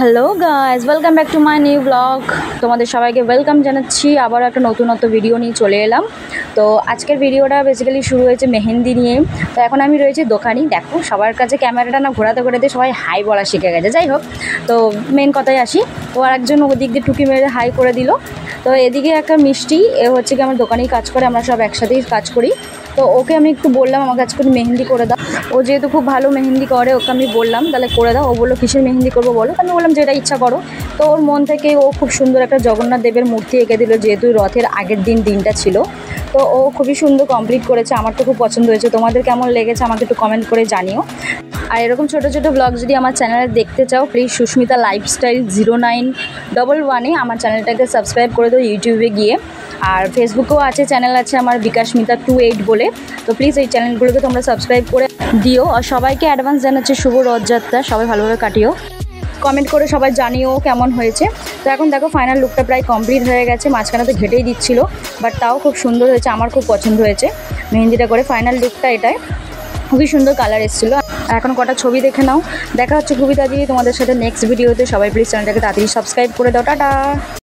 Hello guys, welcome back to my new blog. তোমাদের সবাইকে welcome জানাচ্ছি। আবার একটা নতুনত্ব ভিডিও নিয়ে চলে এলাম। তো আজকের ভিডিওটা বেসিক্যালি শুরু হয়েছে মেহেন্দি নিয়ে। তো এখন আমি রয়েছি দোকানি। দেখো সবার কাছে ক্যামেরাটা না ঘোরাতে ঘোরাতে সবাই হাই বলা শিখে গেছে। যাই হোক, তো মেন কথায় আসি। ও আর একজন ওদিক দিয়ে টুকি মেরে হাই করে দিল। তো এদিকে একটা মিষ্টি, এ হচ্ছে কি আমার দোকানেই কাজ করে, আমরা সব একসাথেই কাজ করি। তো ওকে আমি একটু বললাম আমার কাছে করে মেহেন্দি করে দাও। ও যেহেতু খুব ভালো মেহেন্দি করে, ওকে আমি বললাম তাহলে করে দাও। ও বললো কিসের মেহেন্দি করবো বলো। আমি বললাম যেটা ইচ্ছা করো। তো ওর মন থেকে ও খুব সুন্দর একটা জগন্নাথ দেবের মূর্তি এঁকে দিল, যেহেতু রথের আগের দিনটা ছিল। তো ও খুবই সুন্দর কমপ্লিট করেছে, আমার তো খুব পছন্দ হয়েছে। তোমাদের কেমন লেগেছে আমাকে একটু কমেন্ট করে জানিও। আর এরকম ছোটো ছোটো ব্লগ যদি আমার চ্যানেলে দেখতে চাও, প্লিজ সুস্মিতা লাইফস্টাইল 0911 আমার চ্যানেলটাকে সাবস্ক্রাইব করে দাও ইউটিউবে গিয়ে। আর ফেসবুকেও আছে, চ্যানেল আছে আমার বিকাশমিতা 28 বলে। তো প্লিজ এই চ্যানেলগুলোকে তোমরা সাবস্ক্রাইব করে দিও। আর সবাইকে অ্যাডভান্স জানাচ্ছি শুভ রথযাত্রা, সবাই ভালোভাবে কাটিও। কমেন্ট করে সবাই জানিও কেমন হয়েছে। তো এখন দেখো ফাইনাল লুকটা প্রায় কমপ্লিট হয়ে গেছে। মাঝখানে তো ঘেটেই দিচ্ছিল, বাট তাও খুব সুন্দর হয়েছে, আমার খুব পছন্দ হয়েছে মেহেন্দিটা করে। ফাইনাল লুকটা এটাই, খুবই সুন্দর কালার এসেছিলো। আর এখন কটা ছবি দেখে নাও। দেখা হচ্ছে খুবই তাড়াতাড়ি তোমাদের সাথে নেক্সট ভিডিওতে। সবাই প্লিজ চ্যানেলটাকে তাড়াতাড়ি সাবস্ক্রাইব করে দাও। টাটা।